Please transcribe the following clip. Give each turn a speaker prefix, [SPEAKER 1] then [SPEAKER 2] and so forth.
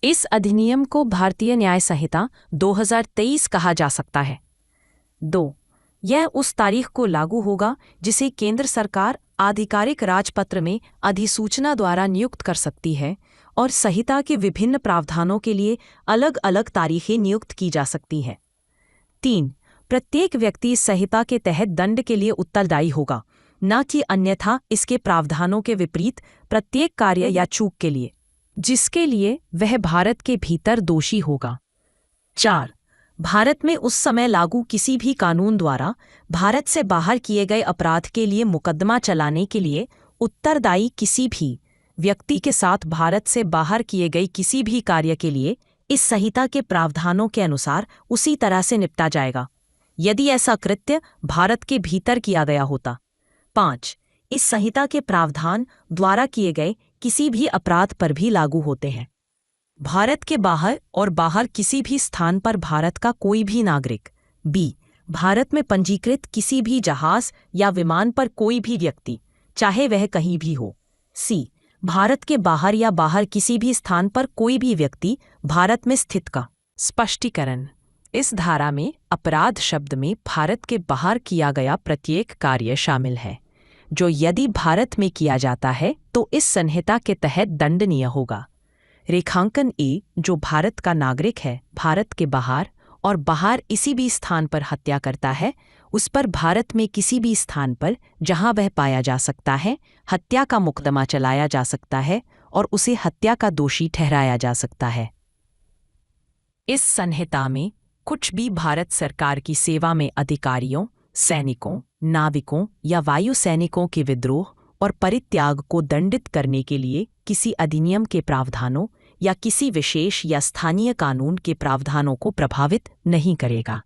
[SPEAKER 1] इस अधिनियम को भारतीय न्याय संहिता 2023 कहा जा सकता है। 2. यह उस तारीख को लागू होगा जिसे केंद्र सरकार आधिकारिक राजपत्र में अधिसूचना द्वारा नियुक्त कर सकती है और संहिता के विभिन्न प्रावधानों के लिए अलग अलग तारीखें नियुक्त की जा सकती हैं। 3. प्रत्येक व्यक्ति इस संहिता के तहत दंड के लिए उत्तरदायी होगा, न कि अन्यथा इसके प्रावधानों के विपरीत प्रत्येक कार्य या चूक के लिए, जिसके लिए वह भारत के भीतर दोषी होगा। 4. भारत में उस समय लागू किसी भी कानून द्वारा भारत से बाहर किए गए अपराध के लिए मुकदमा चलाने के लिए उत्तरदायी किसी भी व्यक्ति के साथ भारत से बाहर किए गए किसी भी कार्य के लिए इस संहिता के प्रावधानों के अनुसार उसी तरह से निपटा जाएगा, यदि ऐसा कृत्य भारत के भीतर किया गया होता। 5. इस संहिता के प्रावधान द्वारा किए गए किसी भी अपराध पर भी लागू होते हैं। भारत के बाहर और बाहर किसी भी स्थान पर भारत का कोई भी नागरिक। बी. भारत में पंजीकृत किसी भी जहाज या विमान पर कोई भी व्यक्ति, चाहे वह कहीं भी हो। सी. भारत के बाहर या बाहर किसी भी स्थान पर कोई भी व्यक्ति भारत में स्थित का। स्पष्टीकरण: इस धारा में अपराध शब्द में भारत के बाहर किया गया प्रत्येक कार्य शामिल है, जो यदि भारत में किया जाता है तो इस संहिता के तहत दंडनीय होगा। रेखांकन ए, जो भारत का नागरिक है, भारत के बाहर और बाहर किसी भी स्थान पर हत्या करता है, उस पर भारत में किसी भी स्थान पर जहां वह पाया जा सकता है हत्या का मुकदमा चलाया जा सकता है और उसे हत्या का दोषी ठहराया जा सकता है। इस संहिता में कुछ भी भारत सरकार की सेवा में अधिकारियों, सैनिकों, नाविकों या वायु सैनिकों के विद्रोह और परित्याग को दंडित करने के लिए किसी अधिनियम के प्रावधानों या किसी विशेष या स्थानीय कानून के प्रावधानों को प्रभावित नहीं करेगा।